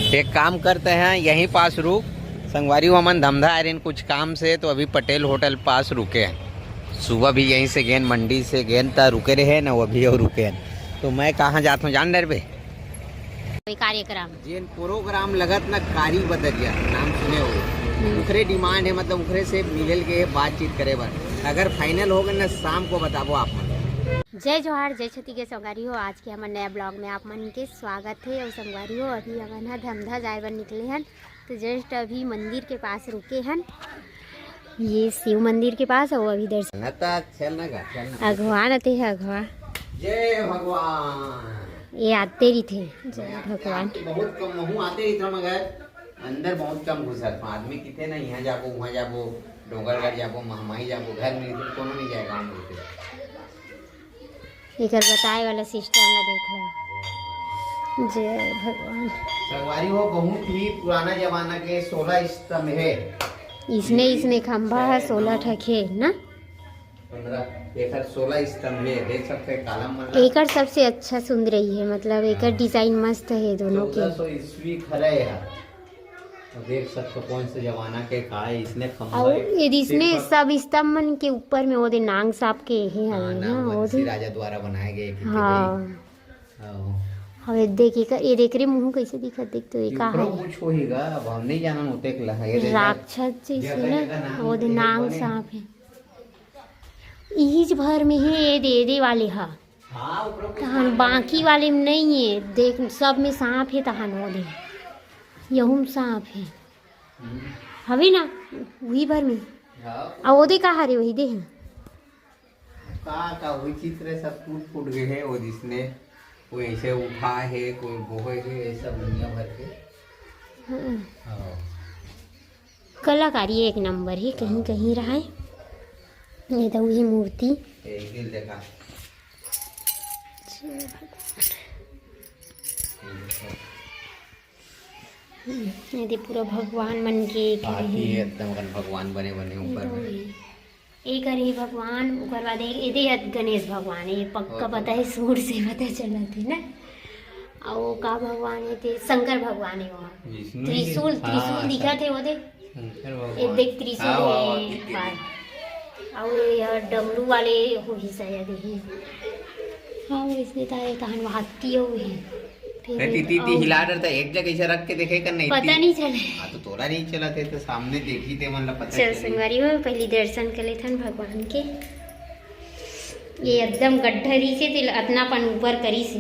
एक काम करते हैं, यहीं पास रुक संगवारी हमन धमधा आ रहे कुछ काम से, तो अभी पटेल होटल पास रुके हैं। सुबह भी यहीं से गेंद मंडी से गेंद था रुके रहे ना, वो अभी और रुके हैं। तो मैं कहाँ जाता हूँ जान डर बे कार्यक्रम जेन प्रोग्राम लगत ना कारी बदरिया नाम सुने हो, उखरे डिमांड है, मतलब उखरे से मिलल के बातचीत करे बर। अगर फाइनल हो गए ना शाम को बताबो आप मन। जय जोहार जय छती के संगवारी हो। आज के हमारे नया ब्लॉग में आप मन के स्वागत है। और संगवारी हो अभी हमन हा धमधा जाए बर निकले हैं, तो जस्ट अभी मंदिर के पास रुके हैं। ये शिव मंदिर के पास है, वो अभी दर्शन अगवान आते है। अगवा जय भगवान ये आते ही थे। जय भगवान बहुत कम हूँ आते ही था, मगर अंदर बहुत कम घुसत आदमी कितने ना, यहाँ जाबो वहाँ जाबो, डोंगरगढ़ जाबो, महमाई जाबो, घर में कोनो नहीं जाएगा। हम एक बताए वाला सिस्टम ला देख लो। जय भगवान संगवारी हो बहुत ही पुराना जमाना के 16 स्तंभ है। इसने खंभा है 16 ठके ना, 16 स्तंभ है, देख सकते हैं कालम मन। एकर सबसे अच्छा सुंदर ही है, मतलब एकर डिजाइन मस्त है दोनों के। 1400 ईस्वी खड़े है, देख सकते कौन से जमाना के का है। इसने खंभा और इसने सब स्तंभ मन के ऊपर में वो दे नांग साहब के है ना, वो दे राजा द्वारा बनाए गए। हाँ हवे देख ये देख रे मुंह कैसे दिखत, देख तो ये का है कुछ होएगा, अब हम नहीं जानन होते के लगे राक्षस जैसे ना, वो दे नांग साहब है। इज भर में है ये दे वाले हा, तहन बाकी वाले में नहीं है। देख सब में सांप है, तहन वो दे यहूं सांप है हवे ना, वही भर में। और वो दे कहा रे वही दे का वही चित्र सब टूट फूट गए है। और जिसने कोई ऐसे उठा है, कोई बोहे है, ऐसा दुनिया भर के कलाकारी एक नंबर है, कहीं कहीं रहा है। ये तो वही मूर्ति देखा ये पूरा भगवान मन के एकदम भगवान बने बने ऊपर एक है भगवान। ऊपर बाद एक गणेश भगवान है, ये पक्का पता है, सूर से पता चला थे ना। और वो का भगवान है थे, शंकर भगवान है वहाँ। त्रिशूल दिखा थे वो एक देख त्रिशूल है। और यह डमरू वाले हो ही शायद ही। हाँ वैसे तहन हाथी हो है। ती हिला डर था एक जगह ऐसे रख के देखे कर नहीं पता नहीं चले। हाँ तो तोरा नहीं चला थे, तो सामने देखी थे मतलब पता चल संगवारी हो पहले दर्शन कर लेथन भगवान के। ये एकदम गड्ढरी से अपनापन ऊपर करी से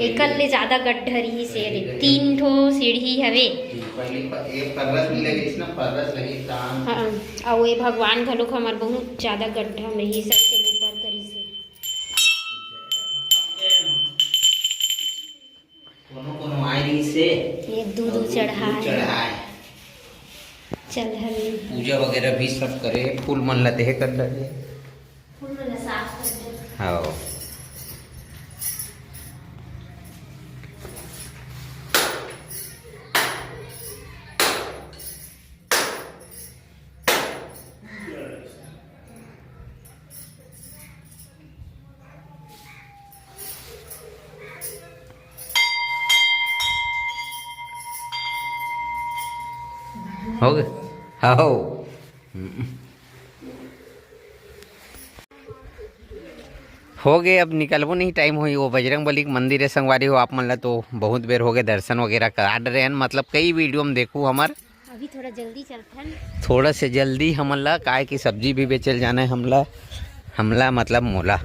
एकल ले ज्यादा गड्ढरी से 3 ठो सीढ़ी हवे। हाँ और ये भगवान घलोक हमार बहुत ज्यादा गड्ढा में ही सबसे ऊपर करी से। ये दूध चढ़ाए चल हवे पूजा वगैरह भी सब करे, फूल मन लते है कर लगे, फूल मन साफ कर। हाँ हो गए। हाँ हो गए, अब निकलबो नहीं टाइम हुई। वो बजरंग बली के मंदिर है संगवारी हो आप मन ला, तो बहुत बेर हो गए दर्शन वगैरह करा रहे हैं। मतलब कई वीडियो में देखूँ हमार अभी थोड़ा जल्दी चलथन, थोड़ा से जल्दी हमन ला काय की सब्जी भी बेचल जाना है हमला मतलब मोला।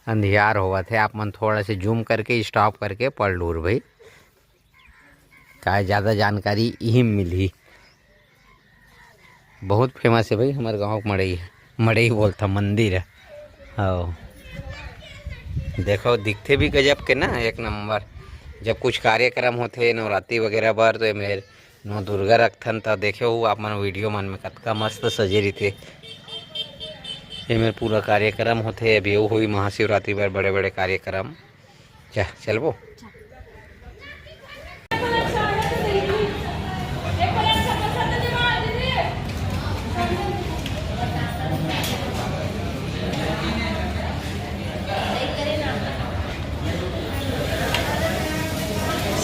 अंधियार हुआ थे, आप मन थोड़ा से जूम करके स्टॉप करके पढ़ लूर भाई, काय ज़्यादा जानकारी यही मिली। बहुत फेमस है भाई हमारे गांव का मड़ई बोलता मंदिर है। हाँ देखो दिखते भी गजब के ना, एक नंबर। जब कुछ कार्यक्रम होते नवरात्रि वगैरह बार, तो मेरे नौ दुर्गा रखथन तो देखे हो आप मन वीडियो मन में कतका मस्त सजे रही थे। ये मेरे पूरा कार्यक्रम होते, अभी वो हुई महाशिवरात्रि पर बड़े बड़े कार्यक्रम। चलबो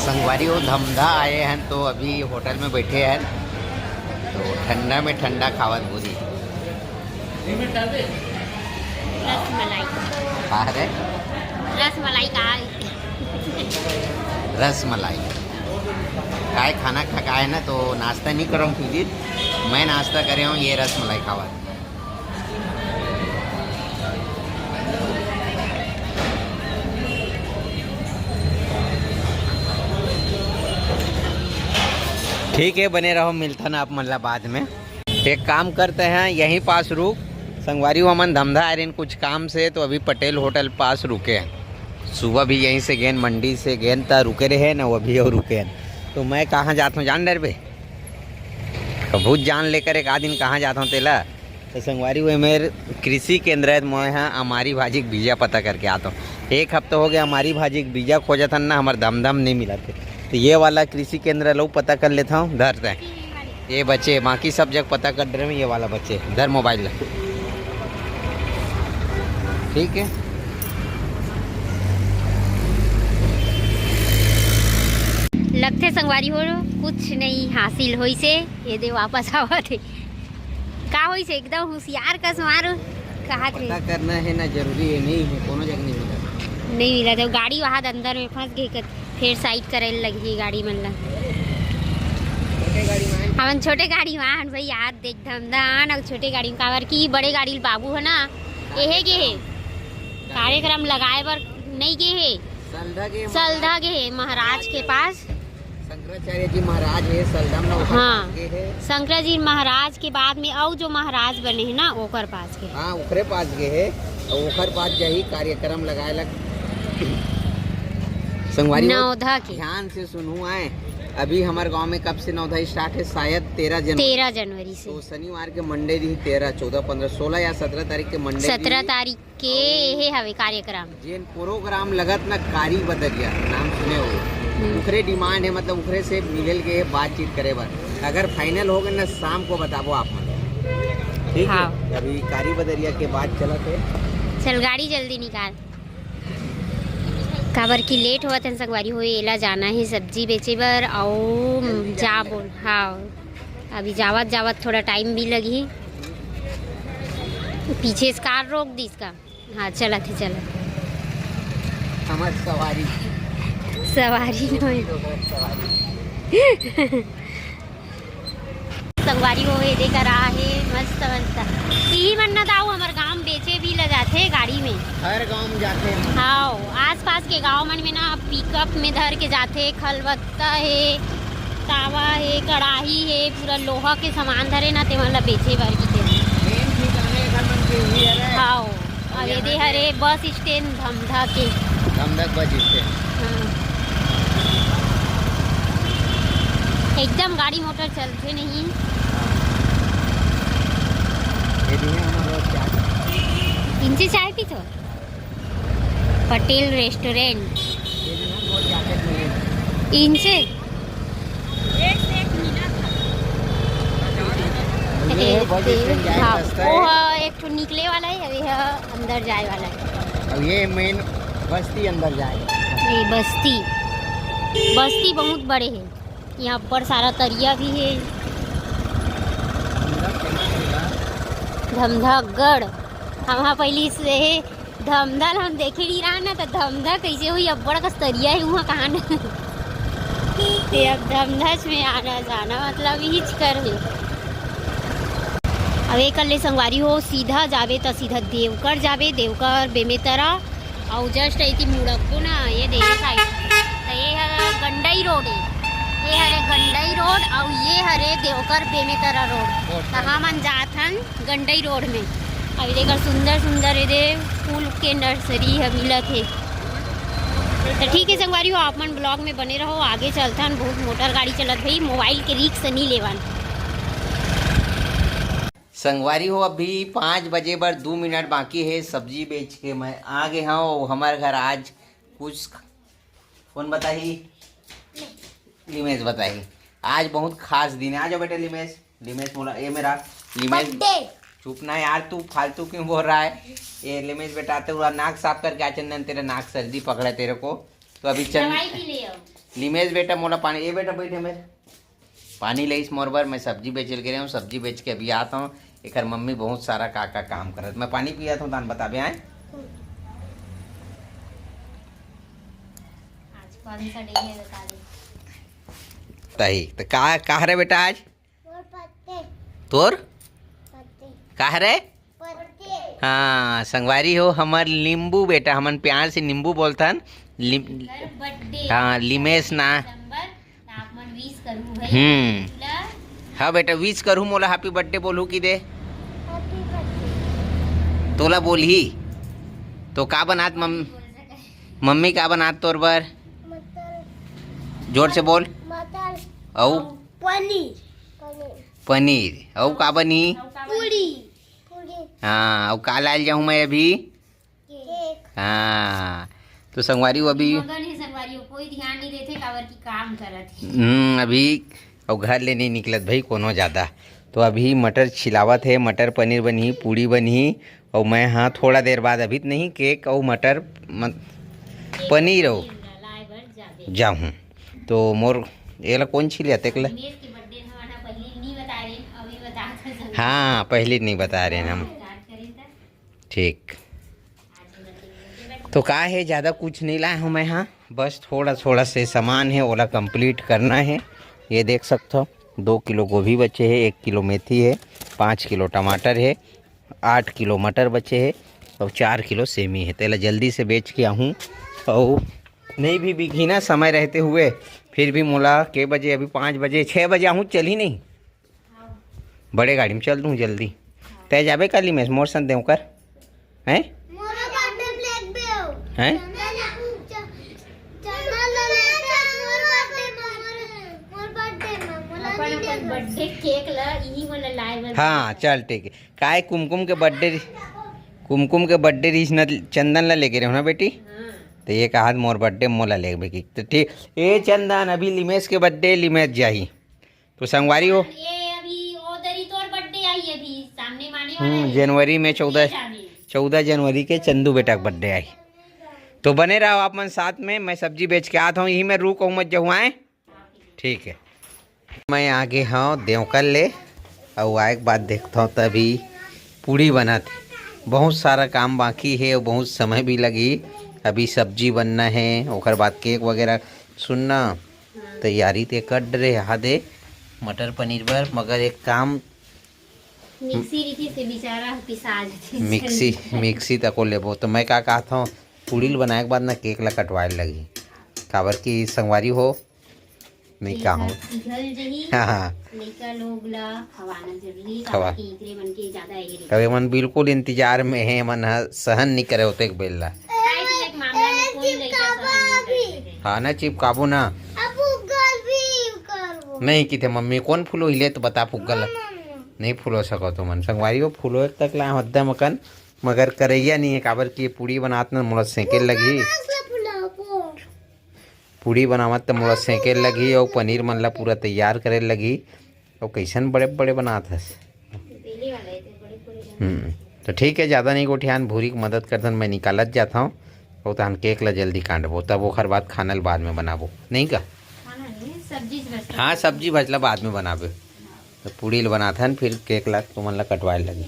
संगवारी वो धमधा आए हैं तो अभी होटल में बैठे हैं तो ठंडा में ठंडा खावत पूरी रसमलाई खा रहे रसमलाई का रसमलाई काय खाना खा है ना तो नाश्ता नहीं करूँ फिर मैं नाश्ता कर रहा हूँ ये रसमलाई खावा। ठीक है बने रहो मिलता ना आप मतलब बाद में। एक काम करते हैं यहीं पास रुक संगवारी हमन धमधा आ रहे हैं कुछ काम से तो अभी पटेल होटल पास रुके हैं। सुबह भी यहीं से गेंद मंडी से गेंद तक रुके रहे ना वो भी और रुके हैं तो मैं कहाँ जाता हूँ जान डर पे बहुत जान लेकर एक आध दिन कहाँ जाता हूँ तेला तो संगवारी हुए मेरे कृषि केंद्र है मैं यहाँ हमारी भाजी के बीजा पता करके आता हूँ। एक हफ्ता हो गया हमारी भाजी के बीजा खोजा था ना हमारे दमदम नहीं मिला थे तो ये वाला कृषि केंद्र लो पता कर लेता हूँ धर से ये बच्चे बाकी सब जगह पता कर रहे हैं ये वाला बच्चे धर मोबाइल ठीक है। लगते संगवारी हो कुछ नहीं हासिल होई से ये दे वापस आवा थे का होई से एकदम होशियार का मारो कहा थे पता करना है ना जरूरी है नहीं है कोनो जगह नहीं मिला तो गाड़ी वहाँ अंदर में फंस गई फिर साइड करे लगी गाड़ी मन ला हमन छोटे गाड़ी वाहन भाई यार देख धमदान और छोटे गाड़ी में काबर की बड़े गाड़ी बाबू है ना यहे के है कार्यक्रम लगाए बर नहीं गे है सलधा गे है महाराज के पास शंकराचार्य जी महाराज है सलधम ना हाँ शंकराचार्य जी महाराज के बाद में और जो महाराज बने हैं ना ओकर पास के हाँ ओकरे पास गए है और ओकर पास यही कार्यक्रम लगाए लग संगवारी नौधा के ध्यान से सुनू आए अभी हमारे गांव में कब से नौधा स्टार्ट है शायद 13 जनवरी से तो शनिवार के मंडे रही 13 14 15 16 या 17 तारीख के मंडे 17 तारीख के हे हवे कार्यक्रम जेन प्रोग्राम लगत ना कारी बदरिया नाम सुने हो उखरे डिमांड है मतलब उखरे से मिलल के बातचीत करे बर अगर फाइनल हो गए ना शाम को बताबो आप मन ठीक हाँ। है। अभी कारी बदरिया के बाद चला थे चल गाड़ी जल्दी निकाल काबर की लेट हुआ था संगवारी हो एला जाना है सब्जी बेचे बर और जा बोल हाँ अभी जावत जावत थोड़ा टाइम भी लगी पीछे से कार रोक दी इसका हाँ चला थे चला हमार सवारी संगवारी हो ये देख रहा है मस्त यही मन्नत आओ हमारे गांव बेचे भी ल जाते गाड़ी में हर गांव में जाते हैं हाँ आस पास के गांव मन में ना पिकअप में धर के जाते खलबत्ता है तावा है कढ़ाई है पूरा लोहा के सामान धरे ना ते मतलब बेचे बर की हाँ अब ये हरे बस स्टैंड धमधा के धमधक बस स्टैंड हाँ। एकदम गाड़ी मोटर चलते नहीं इनसे चाय पी तो पटेल रेस्टोरेंट इनसे हाँ वो एक तो निकले वाला है अभी अंदर जाए वाला है अब ये मेन बस्ती अंदर जाएगा ये बस्ती बहुत बड़े है यहाँ पर सारा तरिया भी है धमधागढ़ हम वहाँ पहले से है धमधा हम देखे नहीं रहा ना तो धमधा कैसे हुई अब बड़ा तरिया है वहाँ कहाँ न अब धमधा में आना जाना मतलब ही कर है अब एक कल संगवारी हो सीधा जावे तो सीधा देवकर जावे देवकर बेमेतरा और जस्ट ऐसी मुड़को ना ये दे साइड तो ये है गंडई रोड है ये हरे गंडई रोड और ये हरे देवकर बेमेतरा रोड तो हम जात हन गंडई रोड में अभी देखकर सुंदर सुंदर ये फूल के नर्सरी है मिलत है तो ठीक है संगवारी हो आप मन ब्लॉग में बने रहो आगे चलता हन बहुत मोटर गाड़ी चलत भाई मोबाइल के रिक्स नहीं लेवन संगवारी हो अभी 5 बजे बर 2 मिनट बाकी है सब्जी बेच के मैं आ गए हाँ हमारे घर आज कुछ कौन बताही लिमेश बताही आज बहुत खास दिन है। आ जाओ बेटे लिमेश बोला ये मेरा लिमेश चुप ना यार तू फालतू क्यों बोल रहा है ये लिमेश बेटा आते हुआ नाक साफ करके आ चंदन तेरा नाक सर्दी पकड़ा तेरे को तो अभी लिमेज बेटा मोला पानी ये बेटा बैठे मेरे पानी ले इस मोर बर मैं सब्जी बेच के रहा हूँ सब्जी बेच के अभी आता हूँ एक मम्मी बहुत सारा का काम करत मैं पानी पिया था तान बताबे आए आज कौन सा डे है बता दे तही तो का रे बेटा आज तोर का रे हाँ संगवारी हो हमार नींबू बेटा हमन प्यार से नींबू बोलथन बर्थडे हाँ लिमेश ना तापमान 20 करूं भाई हाँ बेटा विश करूँ मोला हैप्पी बर्थडे बोलूँ कि दे तोला बोलही तो का बनात मम्मी का बनात तोर बर जोर से बोल औ पनीर औ का बनी हाँ औ का लाल जाऊँ मैं अभी हाँ तो संगवारी अभी कोई ध्यान नहीं देते काबर की काम करत अभी और घर ले नहीं निकलत भाई कोनो ज़्यादा तो अभी मटर छिलावत है मटर पनीर बनी पूड़ी बनी और मैं हाँ थोड़ा देर बाद अभी नहीं केक और मटर पनीर हो जाऊँ तो मोर ये कौन छिलिया तेकला हाँ पहले नहीं बता रहे हम ठीक तो का है ज़्यादा कुछ नहीं लाया हूँ मैं हाँ बस थोड़ा थोड़ा से सामान है ओला कंप्लीट करना है ये देख सकते हो 2 किलो गोभी बचे है 1 किलो मेथी है 5 किलो टमाटर है 8 किलो मटर बचे है और 4 किलो सेमी है तेला जल्दी से बेच के आऊँ और नहीं भी बिकी ना समय रहते हुए फिर भी मोला के बजे अभी 5 बजे 6 बजे आऊँ चल ही नहीं बड़े गाड़ी में चल दूँ जल्दी तय जाबे कर ली मैं मोर सन देव कर हैं हैं बर्थडे केक ला यही वाला लाइव हाँ चल ठीक है काय कुमकुम के बर्थडे रीस न चंदन ला लेके रहो ना बेटी तो ये कहा मोर बर्थडे मोला ले बेटी तो ठीक ए चंदन अभी लिमेश के बर्थडे लिमेश जाही तो संगवारी हो ये अभी ओदरी तोर बर्थडे आई अभी सामने माने वाला है जनवरी में 14 जनवरी के चंदू बेटा का बर्थडे आई तो बने रहो आप मन साथ में मैं सब्जी बेच के आता हूँ यही मैं रुक मत जाऊँ आए ठीक है मैं आगे हाँ देवकल ले और आए के बाद देखता हूँ तभी पूड़ी बनाते बहुत सारा काम बाकी है और बहुत समय भी लगी अभी सब्जी बनना है और बाद केक वगैरह सुनना तैयारी ते कर रहे हादे मटर पनीर पर मगर एक काम मिक्सी रीति से बेचारा पिसाज मिक्सी तक को लेबो तो मैं का कहता हूँ पूड़ी बनाए के बाद ना केक ला कटवाए लगी काबर की संगवारी हो नहीं का हो कभी मन बिल्कुल इंतजार में है मन सहन नहीं करे होते बेला हाँ ना चिप काबू ना नहीं की थे मम्मी कौन फूलो हिले तो बता फुगल नहीं फूलो सको तो मन संगवारी हो फूलो तक ला हद्दा मकन मगर करैया नहीं है काबर की पूड़ी बनात ना मोला सेके लगी पूड़ी बनावत तो मोला सेके लगी और पनीर मन ला पूरा तैयार करे लगी और कैसन बड़े बड़े बनात हस तो ठीक है ज़्यादा नहीं गोठियान भूरी की मदद करतन मैं निकालत जाता हूँ और तहन केक ला जल्दी काटबो तब ओखर बाद खाना बाद में बनाबो नहीं का हाँ सब्जी बचला बाद में बनाबे तो पूड़ी बनाथन फिर केक ला तुमन ला कटवाए लगी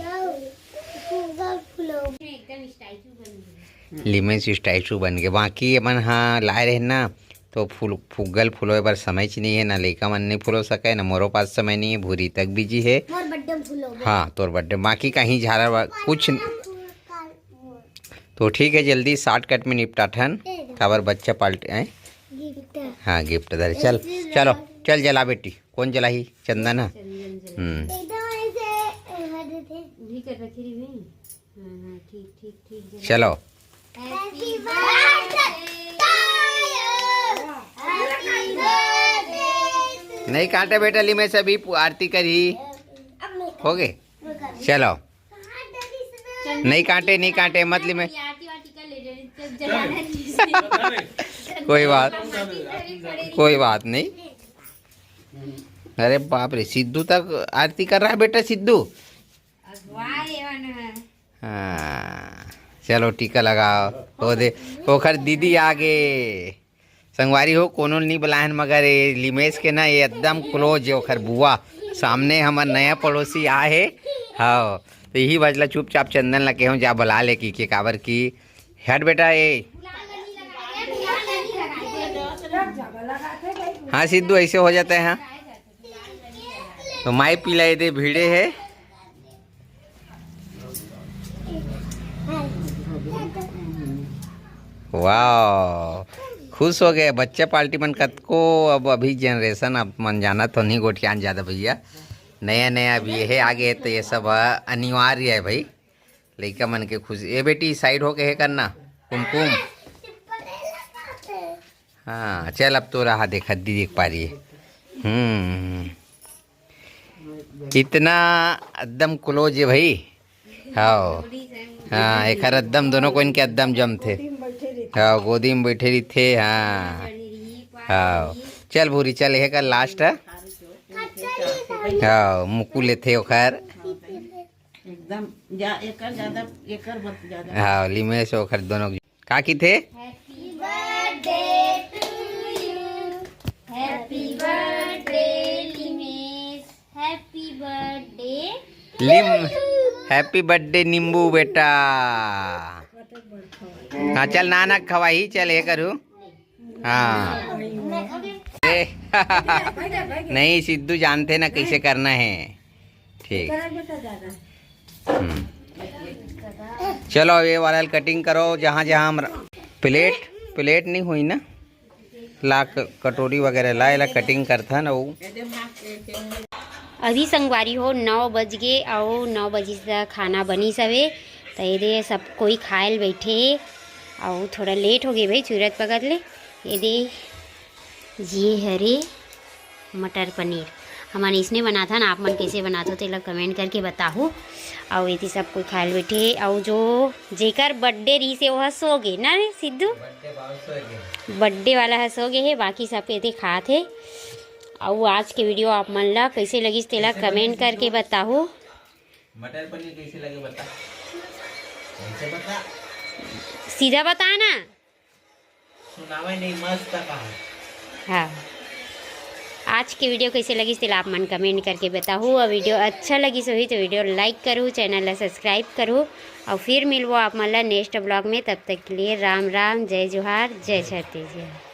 लिमेश स्टैचू बन गए बाकी अपन हाँ लाए रहे ना तो फुग्गल फुलोए बर समय च नहीं है ना लइका मन नहीं फुलो सके ना मोरो पास समय नहीं है भूरी तक बिजी है हाँ तोर बर्थडे बाकी कहीं झारा कुछ तो ठीक है जल्दी शॉर्टकट में निपटाठन खबर बच्चा पाल्टे आए हाँ गिफ्ट दे चल चलो चल जला बेटी कौन जला ही चंदन है चलो नहीं काटे बेटा ली में सभी आरती करी हो गए चलो नहीं काटे मत ली में कोई बात नहीं अरे बाप रे सिद्धू तक आरती कर रहा है बेटा सिद्धू हाँ चलो टीका लगाओ हो दे ओखर दीदी आगे संगवारी हो कोनो नहीं बुलाहन मगर ये लिमेश के ना ये एकदम क्लोज है ओखर बुआ सामने हमार नया पड़ोसी आ है। हाँ तो यही बजला चुपचाप चंदन ला केहूँ जा बुला ले की काबर की हट बेटा ये। हाँ सिद्धू ऐसे हो जाता है। हाँ तो माई पिलाई दे भीड़े है। वाह खुश हो गए बच्चे पार्टी मन कत को। अब अभी जनरेशन अब मन जाना तो नहीं गोटियान ज़्यादा भैया नया नया अभी ये आगे तो ये सब अनिवार्य है भाई लड़का मन के खुशी। ये बेटी साइड हो के है करना कुमकुम। हाँ चल अब तो रहा देख हद्दी देख पा रही है। कितना एकदम क्लोज है भाई। हाँ हाँ एक एकदम दोनों को इनके एकदम जम थे। हाँ गोदी में बैठे रही थे। हाँ हाँ चल भूरी चल यह का लास्ट है। हाँ मुकू लेते ओखर एकदम ज्यादा हाँ लिमेश ओखर दोनों का की थे। हैप्पी बर्थडे नींबू बेटा। हाँ चल नाना खवाही चल ये करूँ। हाँ नहीं सिद्धू जानते ना कैसे करना है। ठीक चलो ये वाला कटिंग करो जहाँ जहाँ हम प्लेट नहीं हुई ना ला कटोरी वगैरह ला कटिंग करता ना वो। अभी संगवारी हो 9 बज गए और 9 बजे से खाना बनी सवे तो ये सब कोई खाए बैठे और थोड़ा लेट हो गए भाई सूरत पकड़ ले। ये हरे मटर पनीर हमारे इसने बना था ना आप मन कैसे बनाते हो तो कमेंट करके बताओ। और ये सब कोई खाए बैठे और जो जेकर बर्थडे रही से वह सो गए ना रे सिद्धू बर्थडे वाला है सो गए है बाकी सब ये खा थे। और आज के वीडियो आप मन ला कैसे लगी तेला कमेंट करके बताओ। मटर पनीर कैसे लगे बता सीधा बताना सुनावे नहीं मस्त कहा। हाँ आज की वीडियो कैसे लगी तेला आप मन कमेंट करके बताओ। और वीडियो अच्छा लगी सही तो वीडियो लाइक करो चैनल ला सब्सक्राइब करो और फिर मिलवो आप मन ला नेक्स्ट ब्लॉग में। तब तक के लिए राम राम जय जोहार जय छत्तीसगढ़।